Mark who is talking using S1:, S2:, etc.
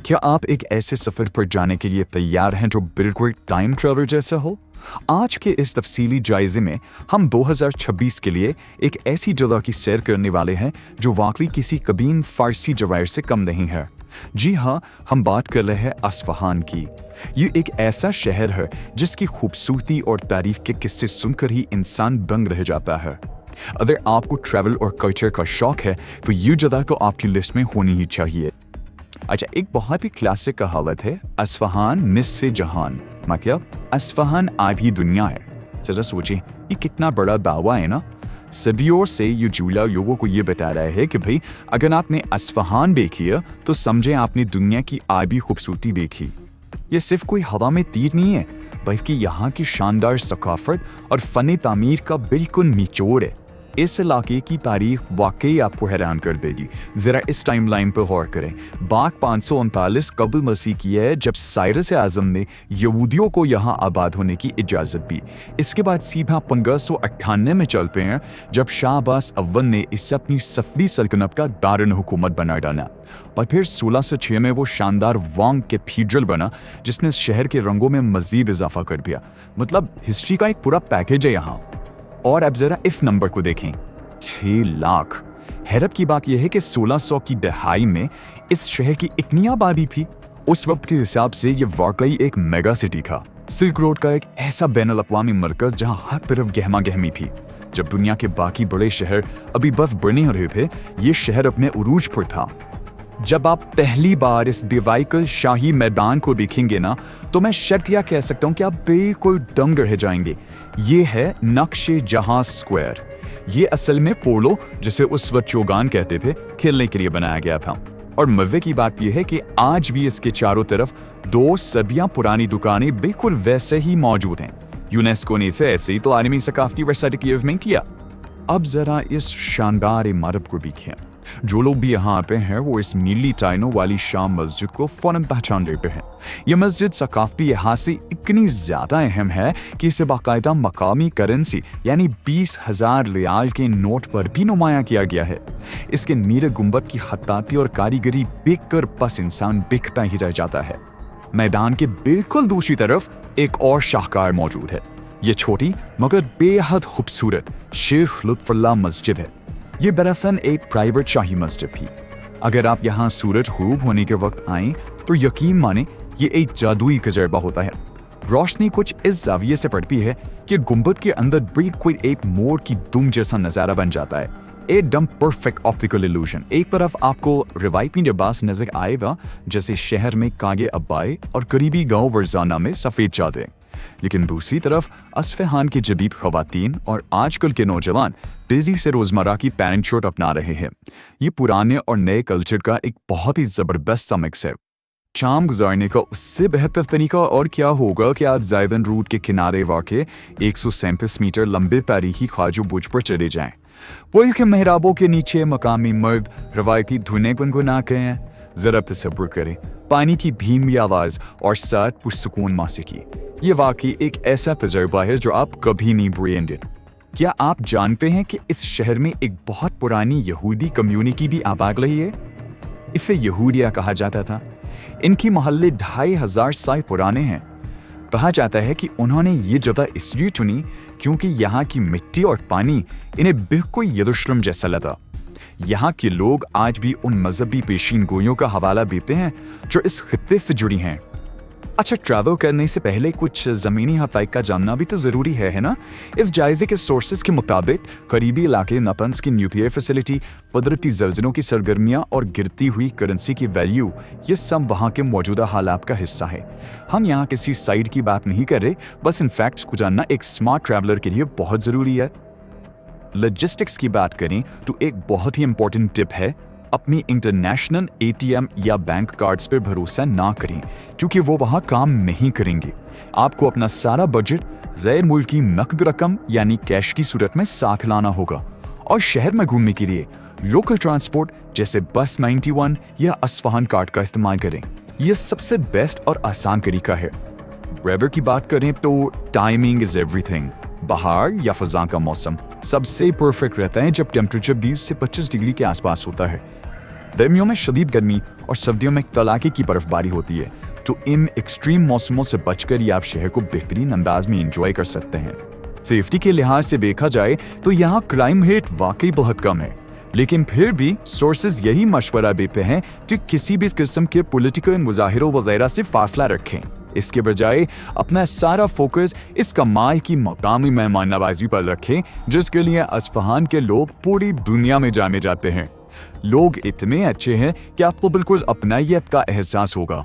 S1: क्या आप एक ऐसे सफर पर जाने के लिए तैयार हैं जो बिल्कुल टाइम ट्रैवल जैसा हो? आज के इस तफसीली जायजे में हम 2026 के लिए एक ऐसी जगह की सैर करने वाले हैं जो वाकई किसी कबीन फारसी जवायर से कम नहीं है। जी हाँ, हम बात कर रहे हैं अस्फहान की। ये एक ऐसा शहर है जिसकी खूबसूरती और तारीफ के किस्से सुनकर ही इंसान दंग रह जाता है। अगर आपको ट्रैवल और कल्चर का शौक है तो ये जगह को आपकी लिस्ट में होनी ही चाहिए। अच्छा, एक बहुत ही क्लासिक कहावत है, अस्फहान निस्से जहान, मतलब अस्फहान आधी दुनिया है। जरा सोचिए, ये कितना बड़ा दावा है ना। सदियों से ये जूला लोगों को ये बता रहा है कि भाई अगर आपने अस्फहान देखी है तो समझे आपने दुनिया की आधी खूबसूरती देखी। ये सिर्फ कोई हवा में तीर नहीं है, बल्कि यहाँ की शानदार सकाफत और फन तामीर का बिल्कुल निचोड़ है। इस इलाके की तारीख वाकई आपको हैरान कर देगी। जरा इस टाइमलाइन पर गौर करें। बात 539 कबल मसीह की है, जब साइरस आजम ने यहूदियों को यहाँ आबाद होने की इजाज़त दी। इसके बाद सीधा 1598 में चलते हैं, जब शाह अब्बास अव्वल ने इसे अपनी सफरी सल्तनत का दारुल हुकूमत बना डाला। और फिर 1606 में वो शानदार वांग कैथेड्रल बना, जिसने शहर के रंगों में मजीद इजाफा कर दिया। मतलब हिस्ट्री का एक पूरा पैकेज है यहाँ। और अब जरा इफ नंबर को देखें, 6 लाख। हैरत की बात यह है कि 1600 की दहाई में इस शहर की इतनी आबादी थी। उस वक्त के हिसाब से ये वाकई एक मेगा सिटी था, सिल्क रोड का एक ऐसा बैनुल अक़वामी मरकज जहां हर तरफ गहमा गहमी थी। जब दुनिया के बाकी बड़े शहर अभी बस बने रहे थे, ये शहर अपने उरूज पर था। जब आप पहली बार इस दिवाइकल शाही मैदान को देखेंगे ना, तो मैं शर्त यह कह सकता हूँ कि आप बिल्कुल दंग रह जाएंगे। ये है नक्शे जहां स्क्वायर। ये असल में पोलो, जिसे उस वक्त चोगान कहते थे, खेलने के लिए बनाया गया था। और मजे की बात यह है कि आज भी इसके चारों तरफ 2 सदियां पुरानी दुकानें बिल्कुल वैसे ही मौजूद हैं। यूनेस्को ने इसे ऐसे ही तो आलमी सकाफती विरासत की में किया। अब जरा इस शानदार इमारत को देखें। जो लोग भी यहाँ पे हैं वो इस नीली टाइनों वाली शाम मस्जिद को फौरन पहचान लेते हैं। यह मस्जिद सकाफती लिहाज से इतनी ज्यादा अहम है कि इसे बाकायदा मकामी करेंसी यानी 20,000 रियाल के नोट पर भी नुमाया किया गया है। इसके नीले गुंबद की खत्ताती और कारीगरी देखकर बस इंसान बिकता ही रह जाता है। मैदान के बिल्कुल दूसरी तरफ एक और शाहकार मौजूद है। ये छोटी मगर बेहद खूबसूरत शेख लुत्फुल्लाह मस्जिद है। ये दरअसल एक प्राइवेट शाही मस्जिद थी। अगर आप यहाँ सूरज खूब होने के वक्त आएं तो यकीन माने ये एक जादुई तजुर्बा होता है। रोशनी कुछ इस जाविये से पड़ती है कि गुंबद के अंदर बिल्कुल एक मोर की दुम जैसा नजारा बन जाता है। एकदम परफेक्ट ऑप्टिकल इल्यूजन। एक तरफ आपको रिवायती लिबास नजर आएगा, जैसे शहर में कागे अब्बाए और करीबी गांव वर्जाना में सफेद चादरें, लेकिन दूसरी तरफ अस्फहान की जदीद खवातीन और आजकल के नौजवान तेजी से रोजमर्रा की पैंट शर्ट अपना रहे हैं। ये पुराने और नए कल्चर का एक बहुत ही जबरदस्त सा मिक्स है। शाम गुजारने का उससे बेहतर तरीका और क्या होगा कि आप ज़ायदन रूट के किनारे वाक़े 137 मीटर लंबे तारीखी ख्वाजो बुर्ज पर चले जाएं। वही के मेहराबों के नीचे मकामी मर्द रवायती धुनें गुनगुनाते हैं। जरा तसव्वुर करें, पानी की धीमी आवाज़ और साथ पुरसुकून मौसीकी। ये वाकई एक ऐसा तजुर्बा है जो आप कभी नहीं भूलेंगे। क्या आप जानते हैं कि इस शहर में एक बहुत पुरानी यहूदी कम्युनिटी भी आबाद रही है? इसे यहूदिया कहा जाता था। इनकी मोहल्ले 2500 साल पुराने हैं। कहा जाता है कि उन्होंने ये जगह इसलिए चुनी क्योंकि यहाँ की मिट्टी और पानी इन्हें बिल्कुल यरूशलेम जैसा लगा। यहाँ के लोग आज भी उन मजहबी पेशीन गोइयों का हवाला देते हैं जो इस खित्ते से जुड़ी हैं। अच्छा, ट्रैवल करने से पहले कुछ ज़मीनी हक़ाइक़ का जानना भी तो ज़रूरी है ना? इस जायज़े के सोर्सेज के मुताबिक करीबी इलाके नतंज की न्यूक्लियर फैसिलिटी, कुदरती ज़लज़लों की सरगर्मियाँ और गिरती हुई करेंसी की वैल्यू, ये सब वहाँ के मौजूदा हालात का हिस्सा है। हम यहाँ किसी साइड की बात नहीं कर रहे, बस इन फैक्ट्स को जानना एक स्मार्ट ट्रैवलर के लिए बहुत ज़रूरी है। लॉजिस्टिक्स की बात करें तो एक बहुत ही इंपॉर्टेंट टिप है, अपनी इंटरनेशनल ATM या बैंक कार्ड्स पर भरोसा ना करें, क्योंकि वो वहाँ काम नहीं करेंगे। आपको अपना सारा बजट गैर मुल्की नकद रकम यानी कैश की सूरत में साथ लाना होगा। और शहर में घूमने के लिए लोकल ट्रांसपोर्ट जैसे बस 91 या अस्फहान कार्ड का इस्तेमाल करें। यह सबसे बेस्ट और आसान तरीका है। वेदर की बात करें तो टाइमिंग इज एवरीथिंग। बाहर या फजा का मौसम सबसे परफेक्ट रहता है जब टेम्परेचर 20 से 25 डिग्री के आसपास होता है। गर्मियों में शदीद गर्मी और सर्दियों में तलाके की बर्फबारी होती है, तो इन एक्सट्रीम मौसमों से बचकर ही आप शहर को बेहतरीन अंदाज में एंजॉय कर सकते हैं। सेफ्टी के लिहाज से देखा जाए तो यहाँ क्राइम रेट वाकई बहुत कम है, लेकिन फिर भी सोर्सेज यही मशवरा देते हैं कि किसी भी किस्म के पॉलिटिकल मुजाहिरों वगैरह से फासला रखें। इसके बजाय अपना सारा फोकस इस कमाल की मकामी मेहमान नवाजी पर रखें, जिसके लिए अस्फहान के लोग पूरी दुनिया में जाने जाते हैं। लोग इतने अच्छे हैं कि आपको बिल्कुल अपनाइयत का एहसास होगा।